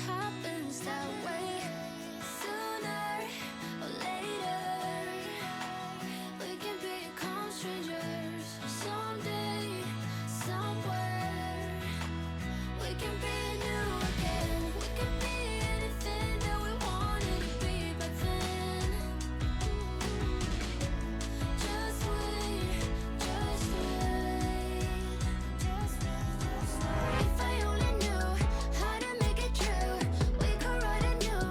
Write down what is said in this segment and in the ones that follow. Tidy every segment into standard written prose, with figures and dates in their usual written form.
happens that way. Sooner or later, we can become strangers. Someday, somewhere, we can be new again. We can be anything that we wanted to be back then. Just wait, just wait, just wait. If I only knew how to make it true, we could write a new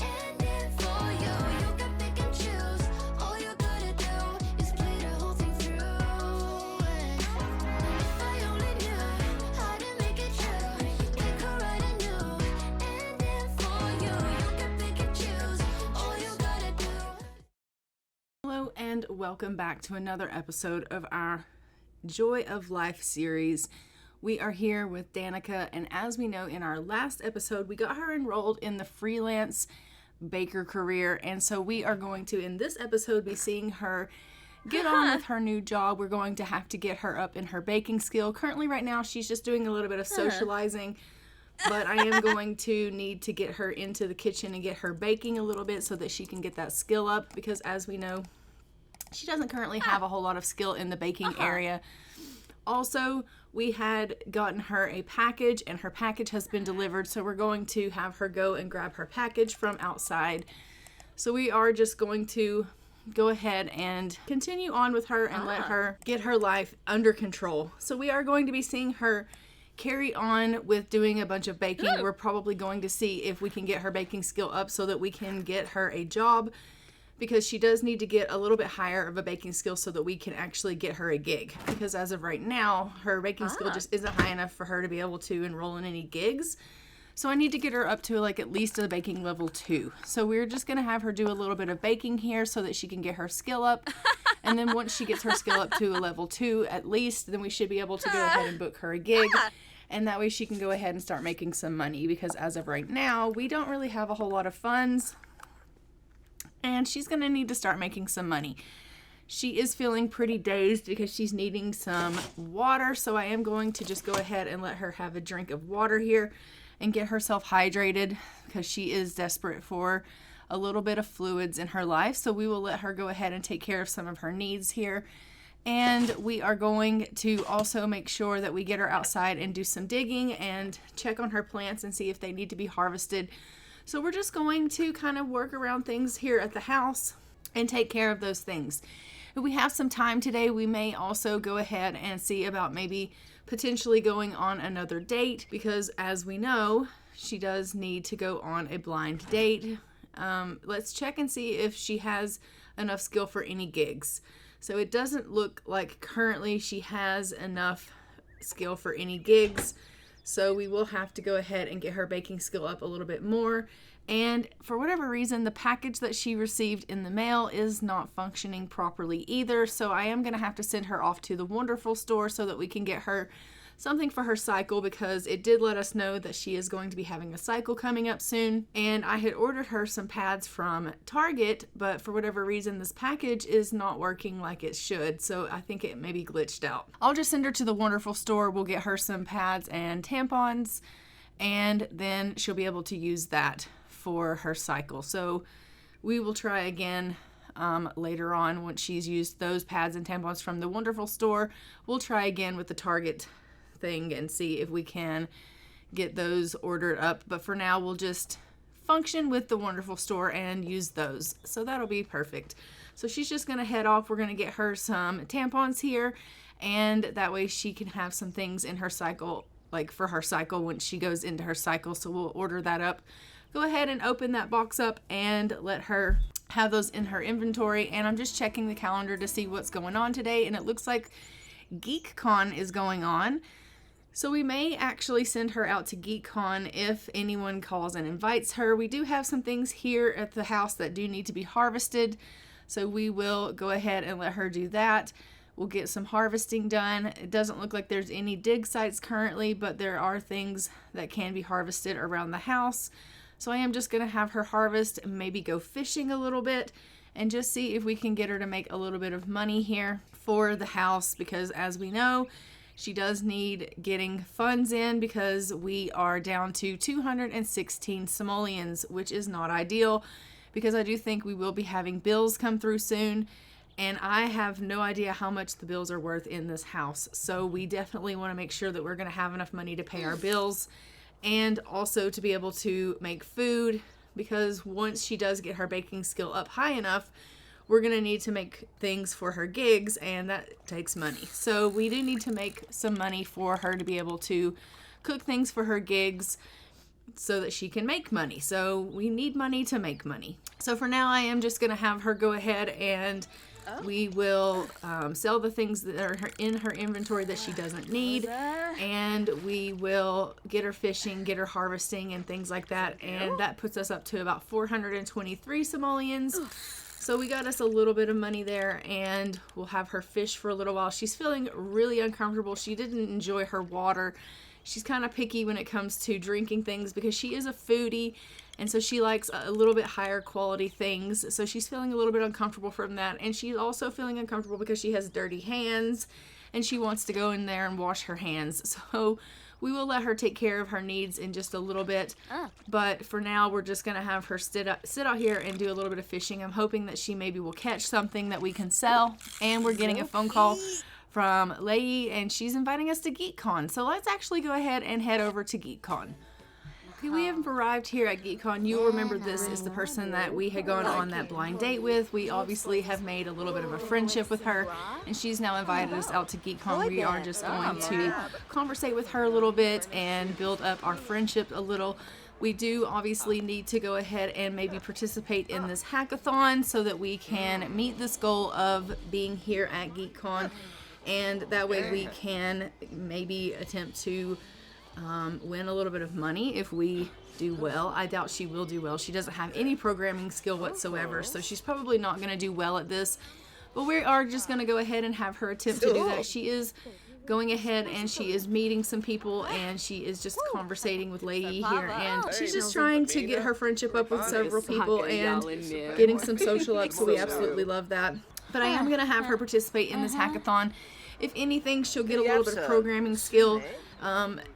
ending for you. You can pick and choose. All you gotta do is play the whole thing through. And if I only knew how to make it true, we could write a new ending for you. You can pick and choose. All you gotta do. Hello and welcome back to another episode of our Joy of Life series. We are here with Danika, and as we know, in our last episode, we got her enrolled in the freelance baker career, and so we are going to, in this episode, be seeing her get on with her new job. We're going to have to get her up in her baking skill. Currently, right now, she's just doing a little bit of socializing, but I am going to need to get her into the kitchen and get her baking a little bit so that she can get that skill up, because as we know, she doesn't currently have a whole lot of skill in the baking area. Also, we had gotten her a package, and her package has been delivered, so we're going to have her go and grab her package from outside. So we are just going to go ahead and continue on with her and let her get her life under control. So we are going to be seeing her carry on with doing a bunch of baking. We're probably going to see if we can get her baking skill up so that we can get her a job, because she does need to get a little bit higher of a baking skill so that we can actually get her a gig. Because as of right now, her baking skill just isn't high enough for her to be able to enroll in any gigs. So I need to get her up to like at least a baking level 2. So we're just going to have her do a little bit of baking here so that she can get her skill up. And then once she gets her skill up to a level 2 at least, then we should be able to go ahead and book her a gig. And that way she can go ahead and start making some money, because as of right now, we don't really have a whole lot of funds. And she's going to need to start making some money. She is feeling pretty dazed because she's needing some water. So I am going to just go ahead and let her have a drink of water here and get herself hydrated, because she is desperate for a little bit of fluids in her life. So we will let her go ahead and take care of some of her needs here. And we are going to also make sure that we get her outside and do some digging and check on her plants and see if they need to be harvested. So we're just going to kind of work around things here at the house and take care of those things. If we have some time today, we may also go ahead and see about maybe potentially going on another date, because as we know, she does need to go on a blind date. Let's check and see if she has enough skill for any gigs. So it doesn't look like currently she has enough skill for any gigs. So we will have to go ahead and get her baking skill up a little bit more. And for whatever reason, the package that she received in the mail is not functioning properly either. So I am going to have to send her off to the Wonderful store so that we can get her something for her cycle, because it did let us know that she is going to be having a cycle coming up soon. And I had ordered her some pads from Target, but for whatever reason, this package is not working like it should. So I think it maybe glitched out. I'll just send her to the Wonderful store. We'll get her some pads and tampons, and then she'll be able to use that for her cycle. So we will try again later on once she's used those pads and tampons from the Wonderful store. We'll try again with the Target thing and see if we can get those ordered up. But for now, we'll just function with the Wonderful store and use those. So that'll be perfect. So she's just going to head off. We're going to get her some tampons here, and that way she can have some things in her cycle, like for her cycle when she goes into her cycle. So we'll order that up. Go ahead and open that box up and let her have those in her inventory. And I'm just checking the calendar to see what's going on today, and it looks like GeekCon is going on. So we may actually send her out to GeekCon if anyone calls and invites her. We do have some things here at the house that do need to be harvested, so we will go ahead and let her do that. We'll get some harvesting done. It doesn't look like there's any dig sites currently, but there are things that can be harvested around the house. So I am just going to have her harvest and maybe go fishing a little bit and just see if we can get her to make a little bit of money here for the house, because as we know, She does need getting funds in because we are down to 216 simoleons, which is not ideal because I do think we will be having bills come through soon. And I have no idea how much the bills are worth in this house. So we definitely want to make sure that we're going to have enough money to pay our bills and also to be able to make food, because once she does get her baking skill up high enough, we're going to need to make things for her gigs, and that takes money. So we do need to make some money for her to be able to cook things for her gigs so that she can make money. So we need money to make money. So for now, I am just going to have her go ahead and we will sell the things that are in her inventory that she doesn't need, and we will get her fishing, get her harvesting, and things like that. And that puts us up to about 423 simoleons. So we got us a little bit of money there, and we'll have her fish for a little while. She's feeling really uncomfortable. She didn't enjoy her water. She's kind of picky when it comes to drinking things because she is a foodie, and so she likes a little bit higher quality things. So she's feeling a little bit uncomfortable from that, and she's also feeling uncomfortable because she has dirty hands, and she wants to go in there and wash her hands. So we will let her take care of her needs in just a little bit. But for now, we're just going to have her sit out here and do a little bit of fishing. I'm hoping that she maybe will catch something that we can sell. And we're getting a phone call from Leigh, and she's inviting us to GeekCon. So let's actually go ahead and head over to GeekCon. Okay, we have arrived here at GeekCon. You'll remember this is the person that we had gone on that blind date with. We obviously have made a little bit of a friendship with her, and she's now invited us out to GeekCon. We are just going to conversate with her a little bit and build up our friendship a little. We do obviously need to go ahead and maybe participate in this hackathon so that we can meet this goal of being here at GeekCon, and that way we can maybe attempt to win a little bit of money if we do well. I doubt she will do well. She doesn't have any programming skill whatsoever, so she's probably not going to do well at this. But we are just going to go ahead and have her attempt to do that. She is going ahead and she is meeting some people, and she is just conversating with Leigh here, and she's just trying to get her friendship up with several people and getting some social up, so we absolutely love that. But I am going to have her participate in this hackathon. If anything, she'll get a little bit of programming skill,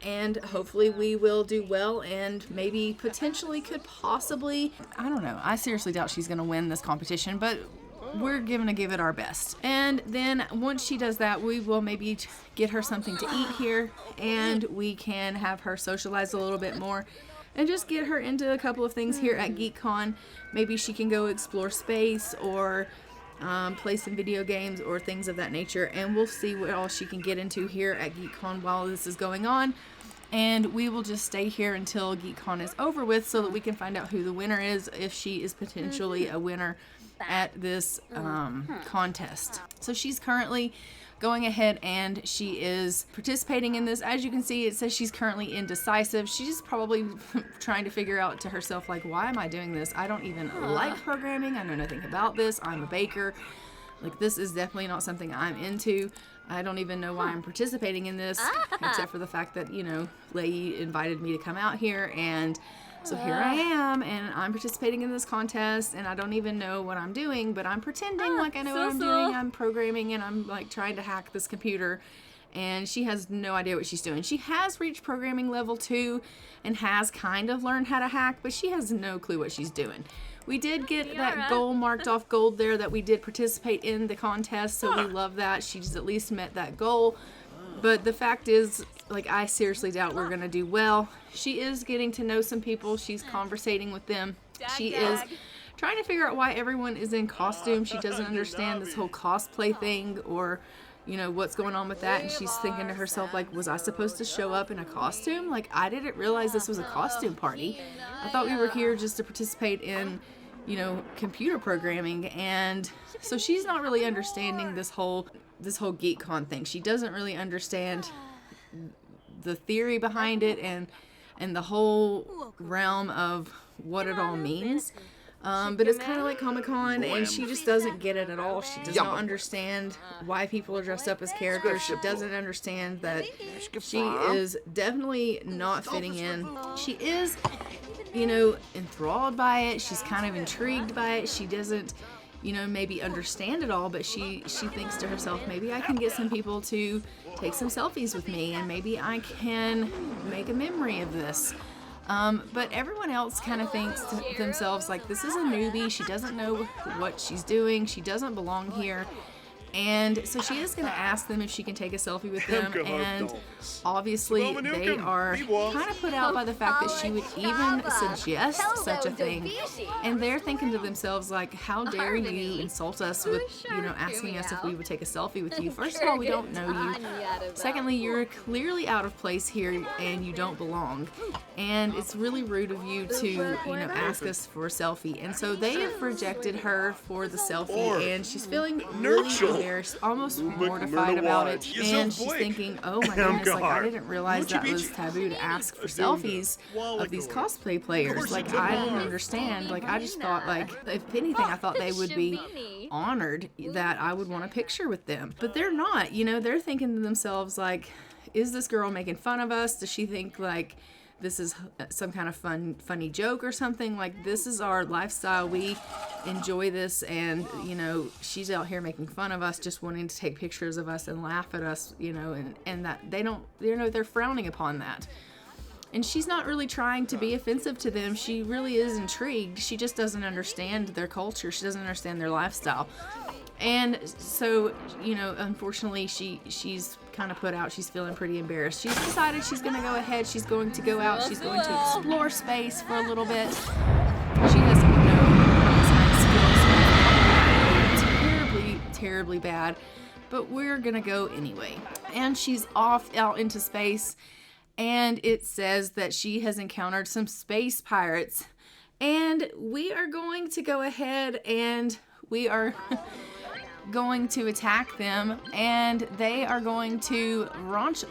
and hopefully we will do well, and maybe potentially could possibly, I don't know, I seriously doubt she's going to win this competition, but we're going to give it our best. And then once she does that, we will maybe get her something to eat here, and we can have her socialize a little bit more and just get her into a couple of things here at GeekCon. Maybe she can go explore space or play some video games or things of that nature, and we'll see what all she can get into here at GeekCon while this is going on. And we will just stay here until GeekCon is over with so that we can find out who the winner is, if she is potentially a winner at this contest. So she's currently going ahead and she is participating in this. As you can see, it says she's currently indecisive. She's probably trying to figure out to herself, like, why am I doing this? I don't even like programming. I know nothing about this. I'm a baker. Like, this is definitely not something I'm into. I don't even know why I'm participating in this, except for the fact that, you know, Leigh invited me to come out here, and so here I am, and I'm participating in this contest, and I don't even know what I'm doing, but I'm pretending like I know what I'm doing. I'm programming, and I'm, like, trying to hack this computer, and she has no idea what she's doing. She has reached programming level 2 and has kind of learned how to hack, but she has no clue what she's doing. We did get that goal marked off gold there, that we did participate in the contest, so we love that. She's at least met that goal. But the fact is, like, I seriously doubt we're going to do well. She is getting to know some people. She's conversating with them. She is trying to figure out why everyone is in costume. She doesn't understand this whole cosplay thing, or, you know, what's going on with that. And she's thinking to herself, like, was I supposed to show up in a costume? Like, I didn't realize this was a costume party. I thought we were here just to participate in, you know, computer programming. And so she's not really understanding this whole GeekCon thing. She doesn't really understand the theory behind it and the whole realm of what it all means. But it's kind of like Comic-Con, and she just doesn't get it at all. She does not understand why people are dressed up as characters. She doesn't understand that she is definitely not fitting in. She is, you know, enthralled by it. She's kind of intrigued by it. She doesn't, maybe understand it all, but she thinks to herself, maybe I can get some people to take some selfies with me, and maybe I can make a memory of this. But everyone else kind of thinks to themselves, like, this is a newbie. She doesn't know what she's doing. She doesn't belong here. And so she is going to ask them if she can take a selfie with them, and obviously they are kind of put out by the fact that she would even suggest such a thing, and they're thinking to themselves, like, how dare you insult us with, asking us if we would take a selfie with you. First of all, we don't know you. Secondly, you're clearly out of place here and you don't belong, and it's really rude of you to, ask us for a selfie. And so they have rejected her for the selfie, and she's feeling really embarrassed, almost mortified about it, and she's thinking, oh my goodness, like, I didn't realize that was taboo to ask for selfies of these cosplay players. Like, I didn't understand. Like, I just thought, like, if anything, I thought they would be honored that I would want a picture with them, but they're not. They're thinking to themselves, like, is this girl making fun of us? Does she think, like, this is some kind of funny joke or something? Like, this is our lifestyle. We enjoy this, and, she's out here making fun of us, just wanting to take pictures of us and laugh at us, and that they don't, they're frowning upon that. And she's not really trying to be offensive to them. She really is intrigued. She just doesn't understand their culture. She doesn't understand their lifestyle. And so, unfortunately, she's kind of put out. She's feeling pretty embarrassed. She's decided she's going to go ahead. She's going to go out. She's going to explore space for a little bit. She has no science skills. Terribly bad. But we're going to go anyway. And she's off out into space. And it says that she has encountered some space pirates. And we are going to go ahead and we are going to attack them, and they are going to launch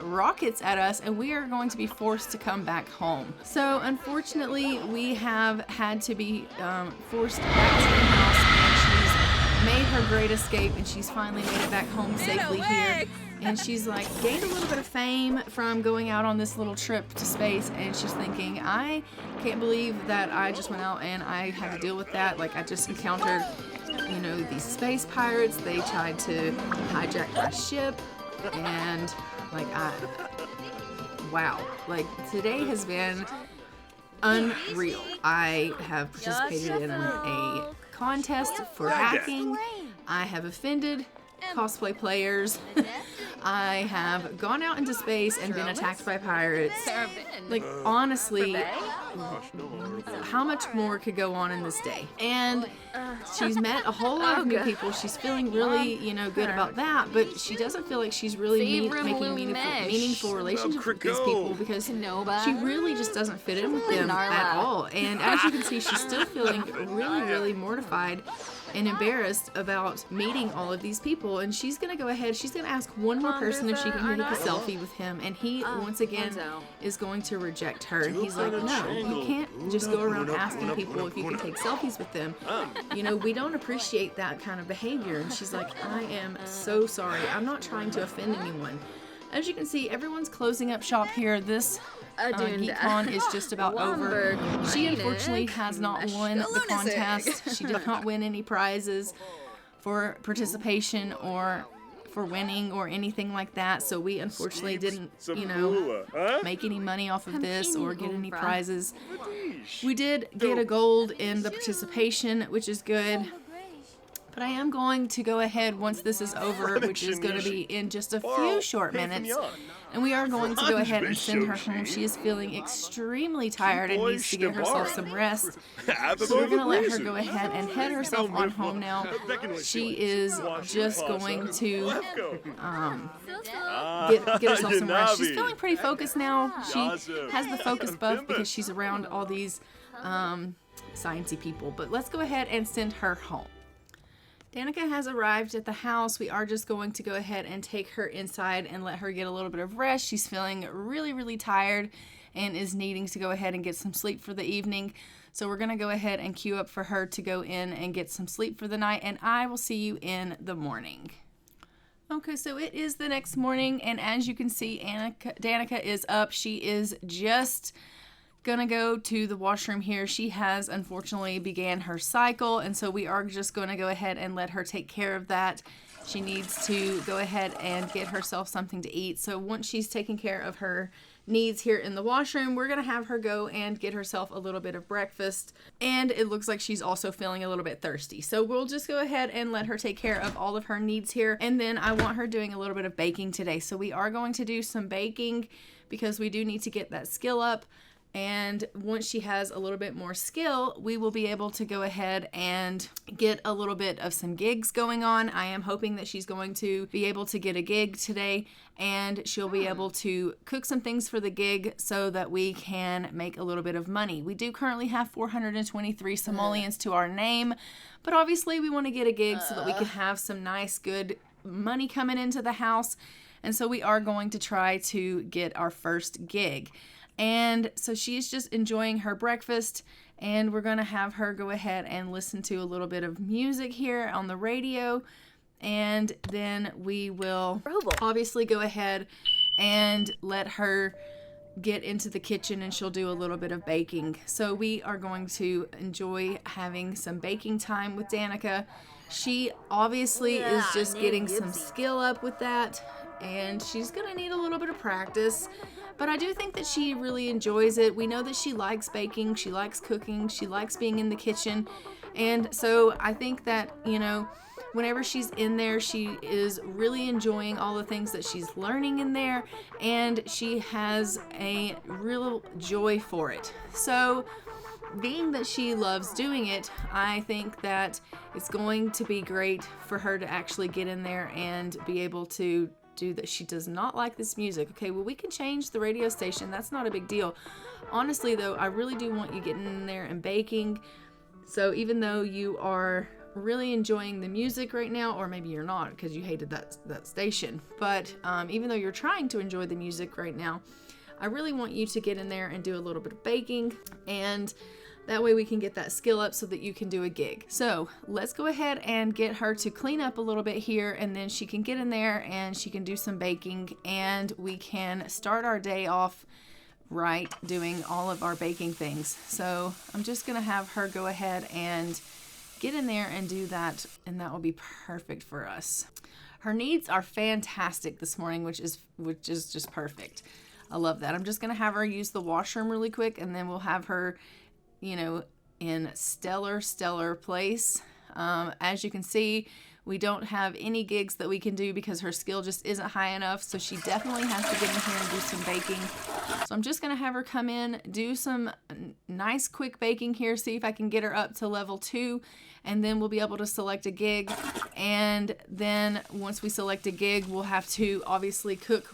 rockets at us, and we are going to be forced to come back home. So unfortunately, we have had to be forced back to the house, and she's made her great escape, and she's finally made it back home safely here. And she's like gained a little bit of fame from going out on this little trip to space, and she's thinking, I can't believe that I just went out and I had to deal with that. Like, I just encountered, these space pirates. They tried to hijack my ship, and like, wow. Like, today has been unreal. I have participated in a contest for hacking. I have offended cosplay players. I have gone out into space and been attacked by pirates. Like, honestly, how much more could go on in this day? And she's met a whole lot of new people. She's feeling really, good about that, but she doesn't feel like she's really making meaningful relationships with these people, because she really just doesn't fit in with them at all. And as you can see, she's still feeling really mortified and embarrassed about meeting all of these people. And she's gonna go ahead, she's gonna ask one more person if she can take a selfie with him, and he once again is going to reject her. And he's like, no, you can't just go around asking people if you can take selfies with them. We don't appreciate that kind of behavior. And she's like, I am so sorry, I'm not trying to offend anyone. As you can see, everyone's closing up shop here. This GeekCon is just about over. She unfortunately has not won the contest. She did not win any prizes for participation or for winning or anything like that. So we unfortunately didn't, make any money off of this or get any prizes. We did get a gold in the participation, which is good. But I am going to go ahead once this is over, which is going to be in just a few short minutes. And we are going to go ahead and send her home. She is feeling extremely tired and needs to get herself some rest. So we're going to let her go ahead and head herself on home now. She is just going to get herself some rest. She's feeling pretty focused now. She has the focus buff because she's around all these sciencey people. But let's go ahead and send her home. Danika has arrived at the house. We are just going to go ahead and take her inside and let her get a little bit of rest. She's feeling really tired and is needing to go ahead and get some sleep for the evening. So we're going to go ahead and queue up for her to go in and get some sleep for the night, and I will see you in the morning. Okay, so it is the next morning, and as you can see, Danika is up. She is just gonna go to the washroom here. She has unfortunately began her cycle, and so we are just going to go ahead and let her take care of that. She needs to go ahead and get herself something to eat. So once she's taken care of her needs here in the washroom, we're going to have her go and get herself a little bit of breakfast. And it looks like she's also feeling a little bit thirsty. So we'll just go ahead and let her take care of all of her needs here. And then I want her doing a little bit of baking today. So we are going to do some baking because we do need to get that skill up. And once she has a little bit more skill, we will be able to go ahead and get a little bit of some gigs going on. I am hoping that she's going to be able to get a gig today, and she'll be able to cook some things for the gig so that we can make a little bit of money. We do currently have 423 simoleons to our name, but obviously we want to get a gig so that we can have some nice, good money coming into the house. And so we are going to try to get our first gig. And so she's just enjoying her breakfast, and we're going to have her go ahead and listen to a little bit of music here on the radio. And then we will obviously go ahead and let her get into the kitchen, and she'll do a little bit of baking. So we are going to enjoy having some baking time with Danika. She obviously is just getting some skill up with that, and she's going to need a little bit of practice. But I do think that she really enjoys it. We know that she likes baking, she likes cooking, she likes being in the kitchen. And so I think that, you know, whenever she's in there, she is really enjoying all the things that she's learning in there, and she has a real joy for it. So being that she loves doing it, I think that it's going to be great for her to actually get in there and be able to do that. She does not like this music. Okay, well, we can change the radio station. That's not a big deal. Honestly, though, I really do want you getting in there and baking. So even though you are really enjoying the music right now, or maybe you're not because you hated that station, but even though you're trying to enjoy the music right now, I really want you to get in there and do a little bit of baking, and that way we can get that skill up so that you can do a gig. So let's go ahead and get her to clean up a little bit here, and then she can get in there and she can do some baking, and we can start our day off right doing all of our baking things. So I'm just going to have her go ahead and get in there and do that, and that will be perfect for us. Her needs are fantastic this morning, which is just perfect. I love that. I'm just going to have her use the washroom really quick, and then we'll have her, you know, in stellar place. As you can see, we don't have any gigs that we can do because her skill just isn't high enough, so she definitely has to get in here and do some baking. So I'm just going to have her come in, do some nice quick baking here, see if I can get her up to level 2, and then we'll be able to select a gig. And then once we select a gig, we'll have to obviously cook,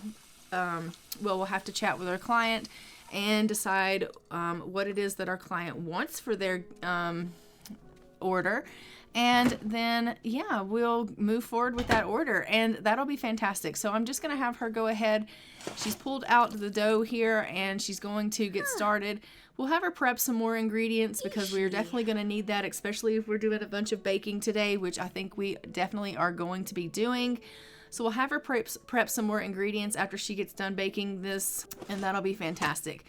we'll have to chat with our client and decide what it is that our client wants for their order. And then, yeah, we'll move forward with that order, and that'll be fantastic. So I'm just going to have her go ahead. She's pulled out the dough here, and she's going to get started. We'll have her prep some more ingredients because we're definitely going to need that, especially if we're doing a bunch of baking today, which I think we definitely are going to be doing. So we'll have her prep some more ingredients after she gets done baking this, and that'll be fantastic.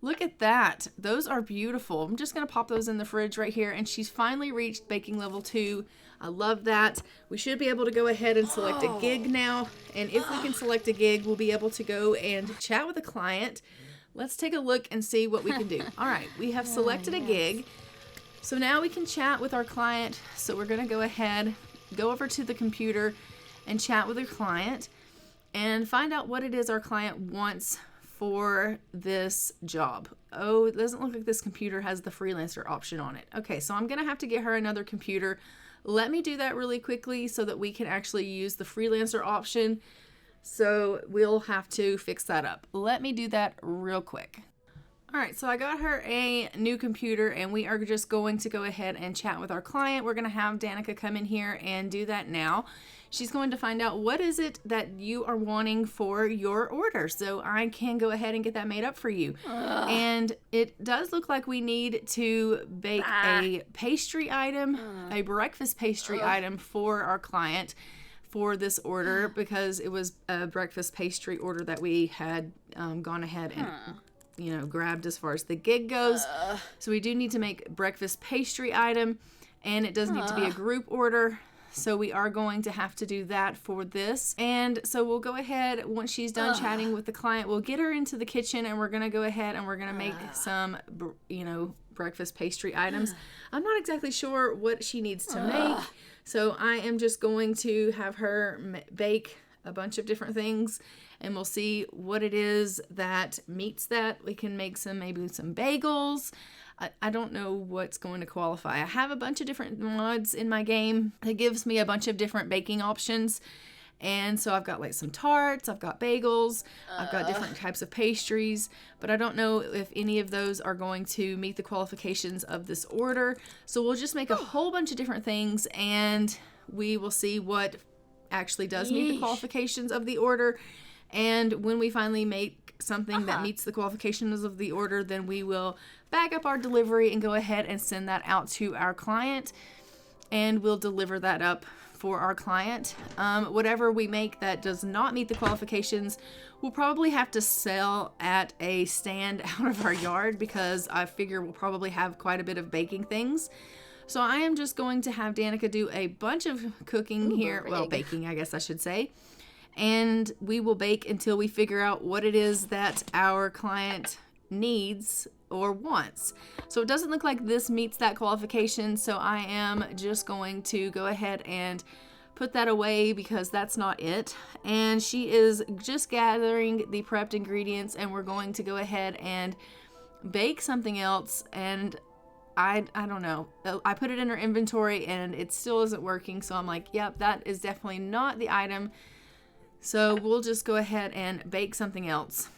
Look at that. Those are beautiful. I'm just going to pop those in the fridge right here, and she's finally reached baking level 2. I love that. We should be able to go ahead and select a gig now, and if we can select a gig, we'll be able to go and chat with a client. Let's take a look and see what we can do. All right, we have selected a gig, so now we can chat with our client. So we're going to go ahead, go over to the computer, and chat with our client and find out what it is our client wants for this job. Oh, it doesn't look like this computer has the freelancer option on it. Okay, so I'm gonna have to get her another computer. Let me do that really quickly so that we can actually use the freelancer option. So we'll have to fix that up. Let me do that real quick. All right, so I got her a new computer, and we are just going to go ahead and chat with our client. We're gonna have Danika come in here and do that now. She's going to find out what is it that you are wanting for your order, so I can go ahead and get that made up for you. And it does look like we need to bake a pastry item, a breakfast pastry item for our client for this order, because it was a breakfast pastry order that we had gone ahead and grabbed as far as the gig goes. So we do need to make breakfast pastry item, and it does need to be a group order. So we are going to have to do that for this. And so we'll go ahead, once she's done chatting with the client, we'll get her into the kitchen, and we're going to go ahead and we're going to make some, breakfast pastry items. I'm not exactly sure what she needs to make. So I am just going to have her bake a bunch of different things, and we'll see what it is that meets that. We can make maybe some bagels. I don't know what's going to qualify. I have a bunch of different mods in my game that gives me a bunch of different baking options. And so I've got like some tarts, I've got bagels, I've got different types of pastries, but I don't know if any of those are going to meet the qualifications of this order. So we'll just make a whole bunch of different things, and we will see what actually does meet the qualifications of the order. And when we finally make something that meets the qualifications of the order, then we will back up our delivery and go ahead and send that out to our client, and we'll deliver that up for our client. Whatever we make that does not meet the qualifications, we'll probably have to sell at a stand out of our yard, because I figure we'll probably have quite a bit of baking things. So I am just going to have Danika do a bunch of cooking here. Well, baking, I guess I should say. And we will bake until we figure out what it is that our client needs or wants. So it doesn't look like this meets that qualification, so I am just going to go ahead and put that away, because that's not it. And she is just gathering the prepped ingredients, and we're going to go ahead and bake something else. And I don't know, I put it in her inventory and it still isn't working, so I'm like, yep, that is definitely not the item. So we'll just go ahead and bake something else.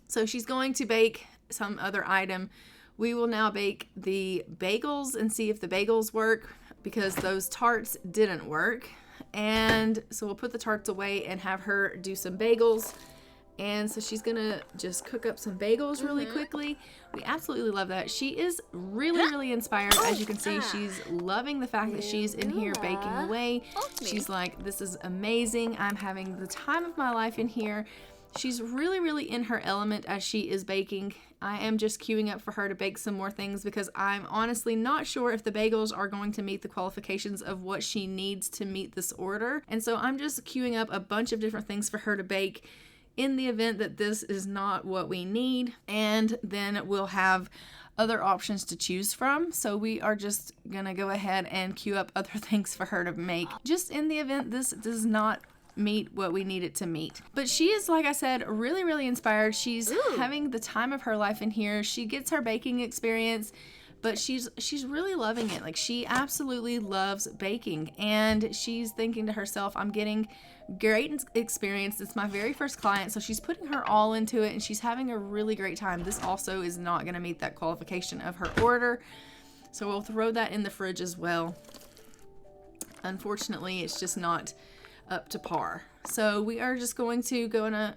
So she's going to bake some other item. We will now bake the bagels and see if the bagels work, because those tarts didn't work. And so we'll put the tarts away and have her do some bagels. And so she's gonna just cook up some bagels really quickly. We absolutely love that. She is really inspired. As you can see, she's loving the fact that she's in here baking away. She's like, this is amazing. I'm having the time of my life in here. She's really in her element as she is baking. I am just queuing up for her to bake some more things, because I'm honestly not sure if the bagels are going to meet the qualifications of what she needs to meet this order. And so I'm just queuing up a bunch of different things for her to bake in the event that this is not what we need. And then we'll have other options to choose from. So we are just gonna go ahead and queue up other things for her to make, just in the event this does not meet what we need it to meet. But she is, like I said, really inspired. She's having the time of her life in here. She gets her baking experience, but she's really loving it. Like, she absolutely loves baking, and she's thinking to herself, I'm getting great experience. It's my very first client, so she's putting her all into it, and she's having a really great time. This also is not going to meet that qualification of her order, so we'll throw that in the fridge as well. Unfortunately, it's just not up to par. So we are just going to go in a,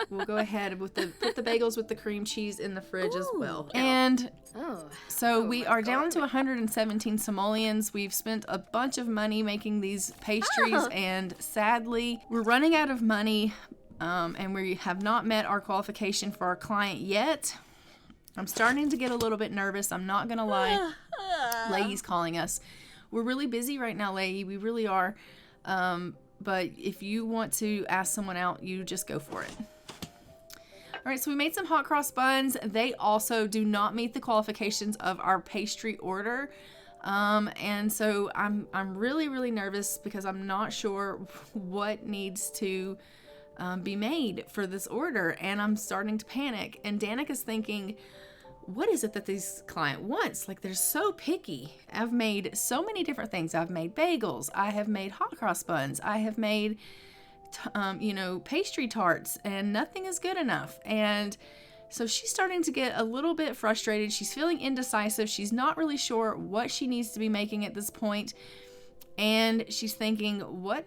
we'll go ahead with put the bagels with the cream cheese in the fridge as well. And so we are down to 117 simoleons. We've spent a bunch of money making these pastries, and sadly we're running out of money, and we have not met our qualification for our client yet. I'm starting to get a little bit nervous. I'm not gonna lie. Leahy's calling us. We're really busy right now, Leahy. We really are. But if you want to ask someone out, you just go for it. All right, so we made some hot cross buns. They also do not meet the qualifications of our pastry order. And so I'm really nervous, because I'm not sure what needs to be made for this order, and I'm starting to panic. And Danika's thinking, what is it that this client wants? Like, they're so picky. I've made so many different things. I've made bagels. I have made hot cross buns. I have made, pastry tarts, and nothing is good enough. And so she's starting to get a little bit frustrated. She's feeling indecisive. She's not really sure what she needs to be making at this point. And she's thinking, what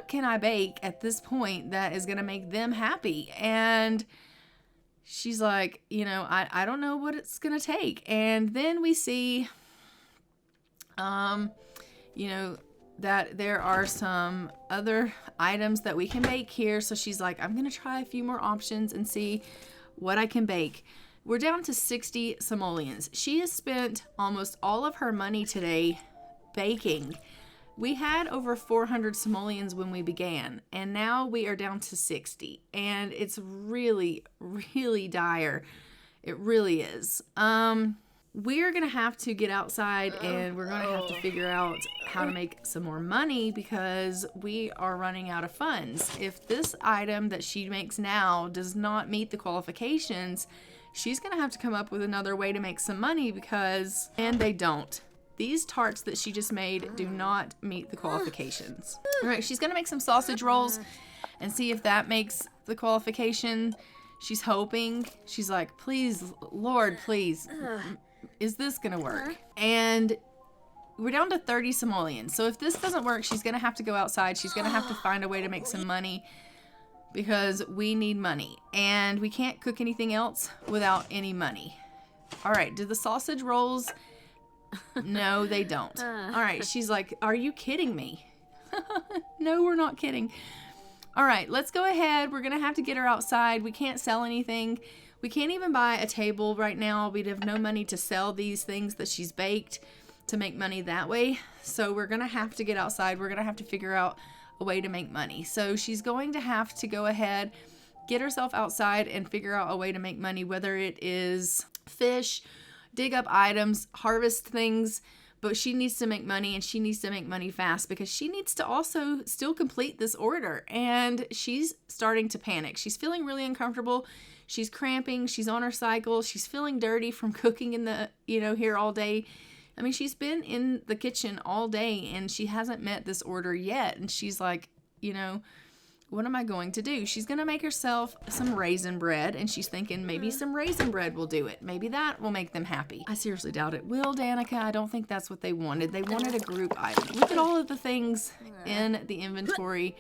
can I bake at this point that is going to make them happy? And she's like, I don't know what it's going to take. And then we see, that there are some other items that we can make here. So she's like, I'm going to try a few more options and see what I can bake. We're down to 60 simoleons. She has spent almost all of her money today baking. We had over 400 simoleons when we began, and now we are down to 60, and it's really, really dire. It really is. We're going to have to get outside, and we're going to have to figure out how to make some more money because we are running out of funds. If this item that she makes now does not meet the qualifications, she's going to have to come up with another way to make some money and they don't. These tarts that she just made do not meet the qualifications. All right, she's going to make some sausage rolls and see if that makes the qualification. She's hoping. She's like, please, Lord, please, is this going to work? And we're down to 30 simoleons. So if this doesn't work, she's going to have to go outside. She's going to have to find a way to make some money because we need money. And we can't cook anything else without any money. All right, do the sausage rolls... No, they don't. All right, she's like, are you kidding me? No, we're not kidding. All right, let's go ahead. We're going to have to get her outside. We can't sell anything. We can't even buy a table right now. We'd have no money to sell these things that she's baked to make money that way. So we're going to have to get outside. We're going to have to figure out a way to make money. So she's going to have to go ahead, get herself outside and figure out a way to make money, whether it is fish, dig up items, harvest things, but she needs to make money, and she needs to make money fast because she needs to also still complete this order. And she's starting to panic. She's feeling really uncomfortable. She's cramping. She's on her cycle. She's feeling dirty from cooking in the, here all day. I mean, she's been in the kitchen all day and she hasn't met this order yet. And she's like, what am I going to do? She's going to make herself some raisin bread, and she's thinking maybe some raisin bread will do it. Maybe that will make them happy. I seriously doubt it will, Danika. I don't think that's what they wanted. They wanted a group item. Look at all of the things in the inventory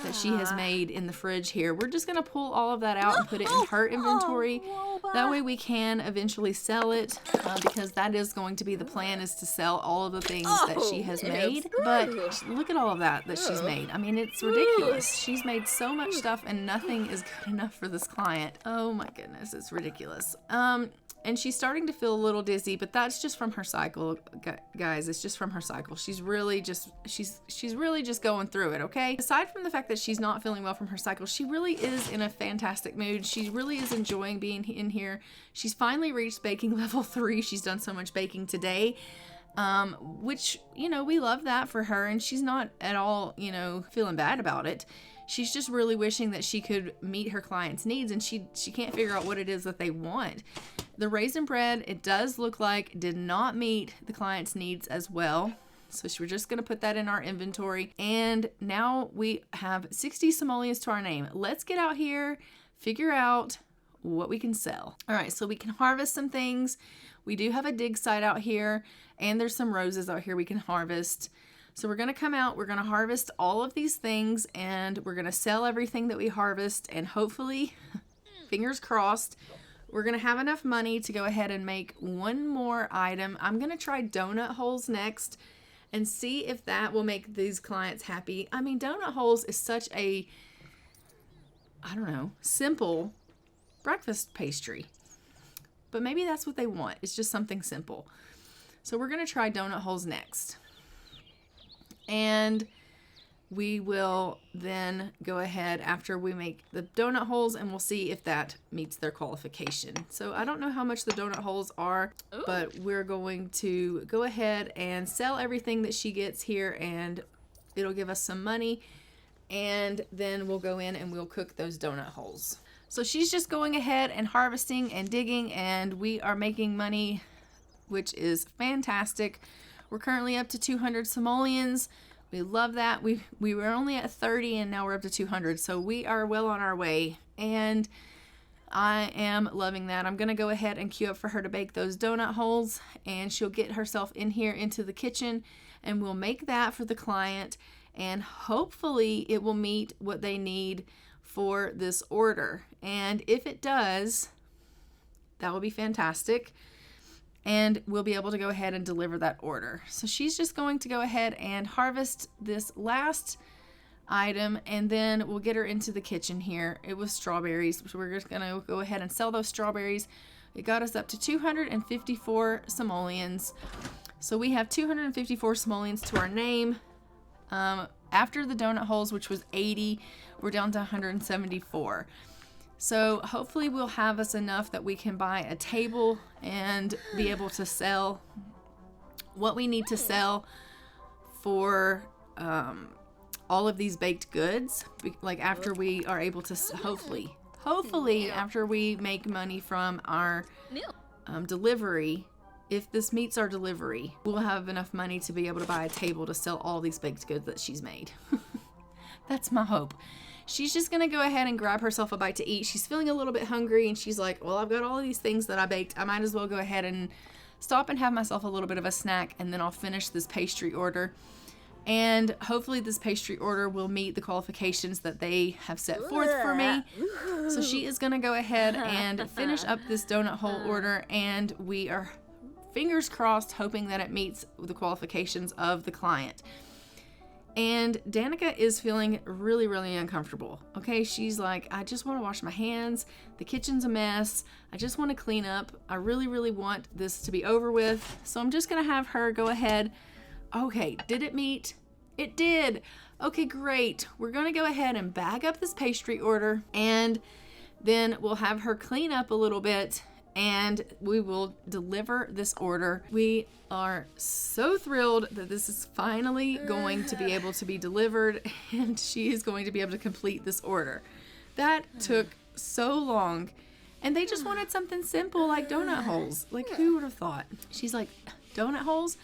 that she has made in the fridge here. We're just going to pull all of that out and put it in her inventory. That way we can eventually sell it because that is going to be the plan, is to sell all of the things that she has made. But look at all of that she's made. I mean, it's ridiculous. She's made so much stuff and nothing is good enough for this client. Oh my goodness, it's ridiculous. And she's starting to feel a little dizzy, but that's just from her cycle, guys. It's just from her cycle. She's really just going through it, okay? Aside from the fact that she's not feeling well from her cycle, she really is in a fantastic mood. She really is enjoying being in here. She's finally reached baking level 3. She's done so much baking today, which, we love that for her, and she's not at all, feeling bad about it. She's just really wishing that she could meet her clients' needs, and she can't figure out what it is that they want. The raisin bread, it does look like, did not meet the client's needs as well. So we're just going to put that in our inventory. And now we have 60 simoleons to our name. Let's get out here, figure out what we can sell. All right, so we can harvest some things. We do have a dig site out here, and there's some roses out here we can harvest. So we're going to come out, we're going to harvest all of these things, and we're going to sell everything that we harvest, and hopefully, fingers crossed, we're going to have enough money to go ahead and make one more item. I'm going to try donut holes next and see if that will make these clients happy. I mean, donut holes is such a, simple breakfast pastry. But maybe that's what they want. It's just something simple. So we're going to try donut holes next. And we will then go ahead after we make the donut holes, and we'll see if that meets their qualification. So I don't know how much the donut holes are, but we're going to go ahead and sell everything that she gets here, and it'll give us some money, and then we'll go in and we'll cook those donut holes. So she's just going ahead and harvesting and digging, and we are making money, which is fantastic. We're currently up to 200 simoleons. We love that. We were only at 30 and now we're up to 200. So we are well on our way, and I am loving that. I'm going to go ahead and queue up for her to bake those donut holes, and she'll get herself in here into the kitchen, and we'll make that for the client, and hopefully it will meet what they need for this order. And if it does, that will be fantastic. And we'll be able to go ahead and deliver that order. So she's just going to go ahead and harvest this last item, and then we'll get her into the kitchen here. It was strawberries, so we're just gonna go ahead and sell those strawberries. It got us up to 254 simoleons. So we have 254 simoleons to our name. After the donut holes, which was 80, we're down to 174. So hopefully we'll have us enough that we can buy a table and be able to sell what we need to sell for all of these baked goods. Like after we are able to, hopefully after we make money from our delivery, if this meets our delivery, we'll have enough money to be able to buy a table to sell all these baked goods that she's made. That's my hope. She's just going to go ahead and grab herself a bite to eat. She's feeling a little bit hungry, and she's like, well, I've got all of these things that I baked. I might as well go ahead and stop and have myself a little bit of a snack, and then I'll finish this pastry order. And hopefully this pastry order will meet the qualifications that they have set forth for me. So she is going to go ahead and finish up this donut hole order, and we are fingers crossed hoping that it meets the qualifications of the client. And Danika is feeling really, really uncomfortable. Okay, she's like, I just want to wash my hands. The kitchen's a mess. I just want to clean up. I really, really want this to be over with. So I'm just going to have her go ahead. Okay, did it meet? It did. Okay, great. We're going to go ahead and bag up this pastry order, and then we'll have her clean up a little bit, and we will deliver this order. We are so thrilled that this is finally going to be able to be delivered, and she is going to be able to complete this order. That took so long, and they just wanted something simple like donut holes. Like, who would have thought? She's like, donut holes?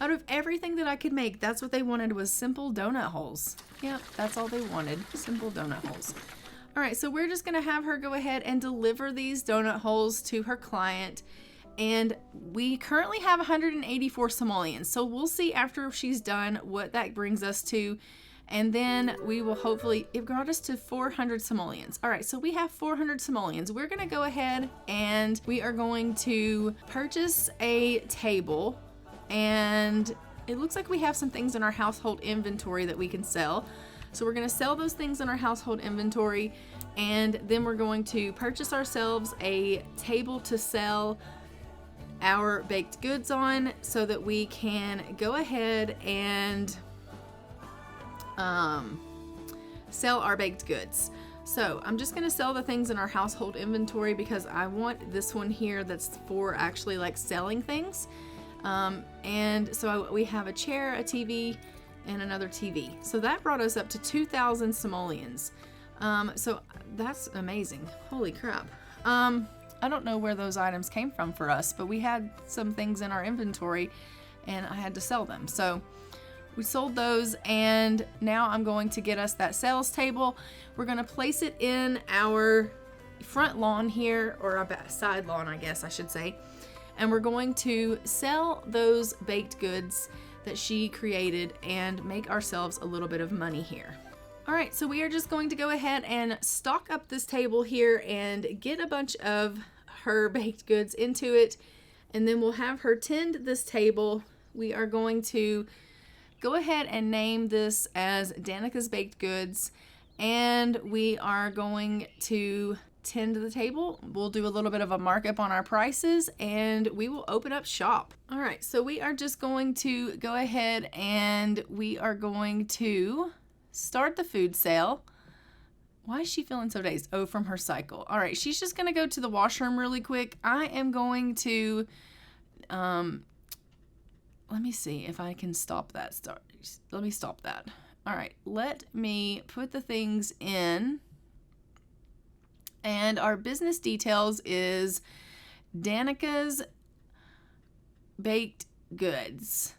Out of everything that I could make, that's what they wanted, was simple donut holes. Yep, that's all they wanted, simple donut holes. All right, so we're just gonna have her go ahead and deliver these donut holes to her client. And we currently have 184 simoleons. So we'll see after she's done what that brings us to. And then we will hopefully, it brought us to 400 simoleons. All right, so we have 400 simoleons. We're gonna go ahead and we are going to purchase a table. And it looks like we have some things in our household inventory that we can sell. So we're going to sell those things in our household inventory, and then we're going to purchase ourselves a table to sell our baked goods on so that we can go ahead and sell our baked goods. So I'm just going to sell the things in our household inventory because I want this one here that's for actually like selling things. And so we have a chair, a TV, and another TV. So that brought us up to 2,000 simoleons. So that's amazing. Holy crap. I don't know where those items came from for us, but we had some things in our inventory and I had to sell them. So we sold those, and now I'm going to get us that sales table. We're going to place it in our front lawn here, or our side lawn, I guess I should say. And we're going to sell those baked goods that she created and make ourselves a little bit of money here. All right, so we are just going to go ahead and stock up this table here and get a bunch of her baked goods into it, and then we'll have her tend this table. We are going to go ahead and name this as Danika's Baked Goods, and we are going to tend the table. We'll do a little bit of a markup on our prices, and we will open up shop. All right, so we are just going to go ahead and we are going to start the food sale. Why is she feeling so dazed? Oh, from her cycle. All right, she's just going to go to the washroom really quick. I am going to, let me see if I can stop that. Let me stop that. All right, let me put the things in. And our business details is Danika's Baked Goods.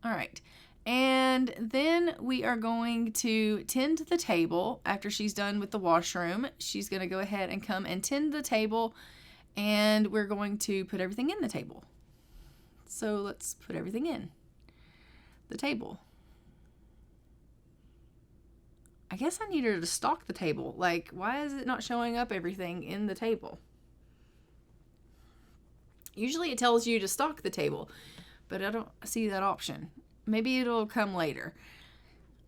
All right. And then we are going to tend the table after she's done with the washroom. She's going to go ahead and come and tend the table, and we're going to put everything in the table. So let's put everything in the table. I guess I need her to stock the table. Like, why is it not showing up everything in the table? Usually it tells you to stock the table, but I don't see that option. maybe it'll come later.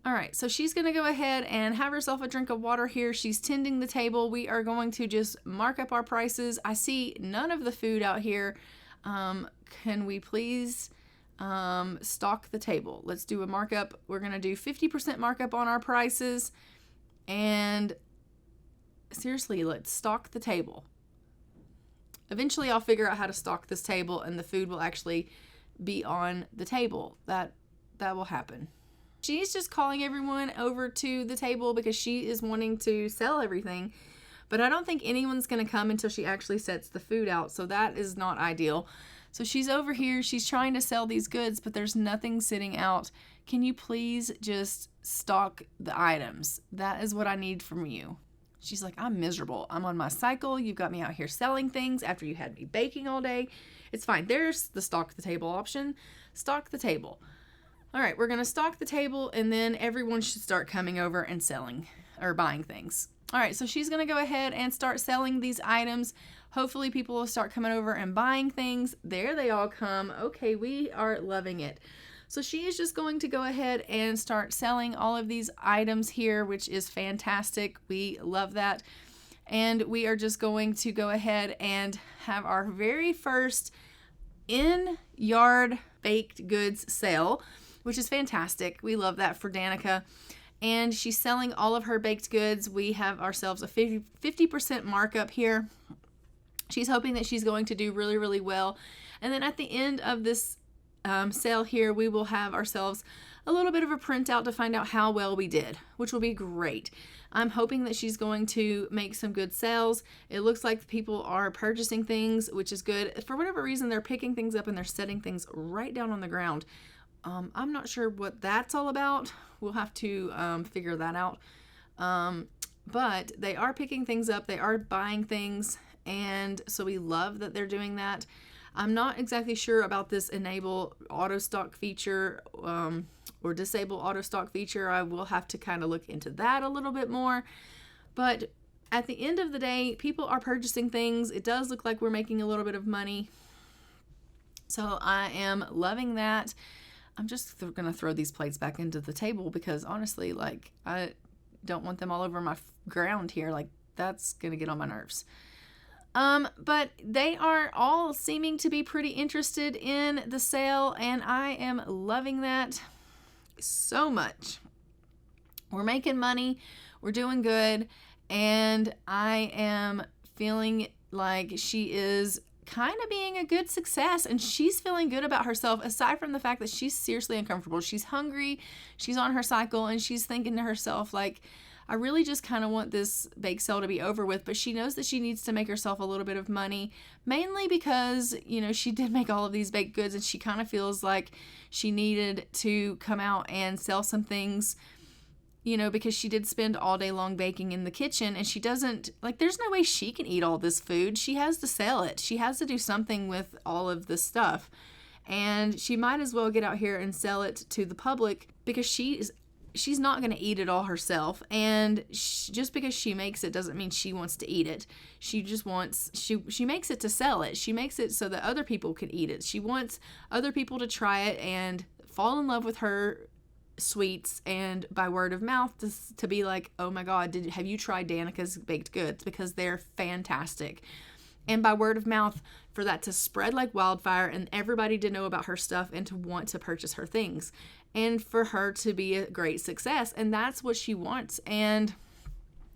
All right, so she's going to go ahead and have herself a drink of water here. She's tending the table. We are going to just mark up our prices. I see none of the food out here. Can we please stock the table? Let's do a markup. We're going to do 50% markup on our prices. And seriously, let's stock the table. Eventually, I'll figure out how to stock this table and the food will actually be on the table. That will happen. She's just calling everyone over to the table because she is wanting to sell everything. But I don't think anyone's going to come until she actually sets the food out. So that is not ideal. So she's over here. She's trying to sell these goods, but there's nothing sitting out. Can you please just stock the items? That is what I need from you. She's like, I'm miserable. I'm on my cycle. You've got me out here selling things after you had me baking all day. It's fine. There's the stock the table option. Stock the table. All right, we're going to stock the table, and then everyone should start coming over and selling or buying things. All right, so she's going to go ahead and start selling these items. Hopefully people will start coming over and buying things. There they all come. Okay, we are loving it. So she is just going to go ahead and start selling all of these items here, which is fantastic. We love that. And we are just going to go ahead and have our very first in-yard baked goods sale, which is fantastic. We love that for Danika. And she's selling all of her baked goods. We have ourselves a 50% markup here. She's hoping that she's going to do really, really well. And then at the end of this sale here, we will have ourselves a little bit of a printout to find out how well we did, which will be great. I'm hoping that she's going to make some good sales. It looks like people are purchasing things, which is good. For whatever reason, they're picking things up and they're setting things right down on the ground. I'm not sure what that's all about. We'll have to figure that out. But they are picking things up. They are buying things. And so we love that they're doing that. I'm not exactly sure about this enable auto stock feature or disable auto stock feature. I will have to kind of look into that a little bit more. But at the end of the day, people are purchasing things. It does look like we're making a little bit of money. So I am loving that. I'm just going to throw these plates back into the table because honestly, like, I don't want them all over my ground here. Like, that's going to get on my nerves. But they are all seeming to be pretty interested in the sale, and I am loving that so much. We're making money, we're doing good, and I am feeling like she is kind of being a good success, and she's feeling good about herself, aside from the fact that she's seriously uncomfortable. She's hungry, she's on her cycle, and she's thinking to herself, like, I really just kind of want this bake sale to be over with, but she knows that she needs to make herself a little bit of money, mainly because, you know, she did make all of these baked goods, and she kind of feels like she needed to come out and sell some things, you know, because she did spend all day long baking in the kitchen, and she doesn't, like, there's no way she can eat all this food. She has to sell it. She has to do something with all of this stuff, and she might as well get out here and sell it to the public because she's not going to eat it all herself, and just because she makes it doesn't mean she wants to eat it. She just wants, she makes it to sell it. She makes it so that other people can eat it. She wants other people to try it and fall in love with her sweets, and by word of mouth to be like, oh my God, have you tried Danika's baked goods? Because they're fantastic. And by word of mouth, for that to spread like wildfire and everybody to know about her stuff and to want to purchase her things, and for her to be a great success. And that's what she wants. And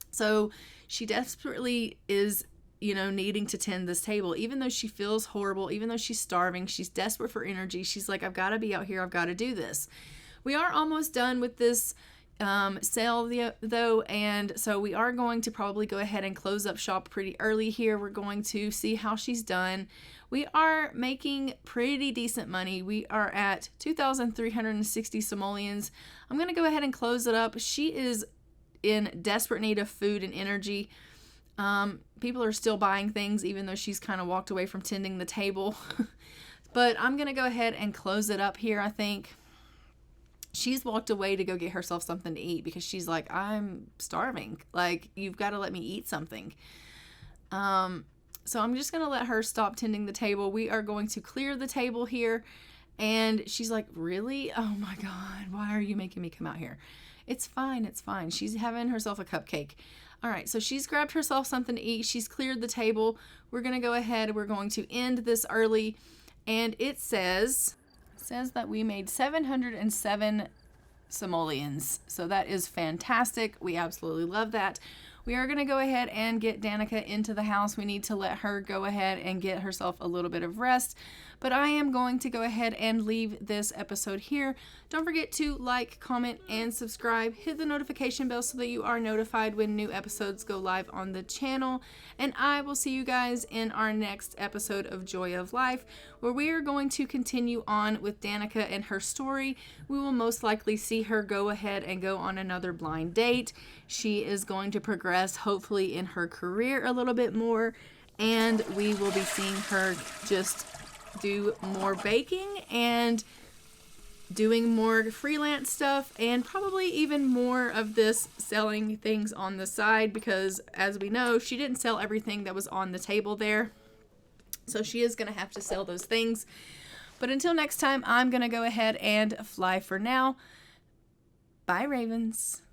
so she desperately is, you know, needing to tend this table, even though she feels horrible, even though she's starving, she's desperate for energy. She's like, I've got to be out here. I've got to do this. We are almost done with this sale though, and so we are going to probably go ahead and close up shop pretty early here. We're going to see how she's done. We are making pretty decent money. We are at 2,360 simoleons. I'm going to go ahead and close it up. She is in desperate need of food and energy. People are still buying things, even though she's kind of walked away from tending the table. But I'm going to go ahead and close it up here, I think. She's walked away to go get herself something to eat because she's like, I'm starving. Like, you've got to let me eat something. So I'm just going to let her stop tending the table. We are going to clear the table here, And she's like, really? Oh my God, why are you making me come out here? It's fine, it's fine. She's having herself a cupcake. All right, so she's grabbed herself something to eat. She's cleared the table. We're going to go ahead. We're going to end this early. And it says that we made 707 simoleons. So that is fantastic. We absolutely love that. We are going to go ahead and get Danika into the house. We need to let her go ahead and get herself a little bit of rest. But I am going to go ahead and leave this episode here. Don't forget to like, comment, and subscribe. Hit the notification bell so that you are notified when new episodes go live on the channel. And I will see you guys in our next episode of Joy of Life, where we are going to continue on with Danika and her story. We will most likely see her go ahead and go on another blind date. She is going to progress, hopefully, in her career a little bit more. And we will be seeing her just do more baking and doing more freelance stuff, and probably even more of this selling things on the side, because as we know, she didn't sell everything that was on the table there. So she is going to have to sell those things. But until next time, I'm going to go ahead and fly for now. Bye, Ravens.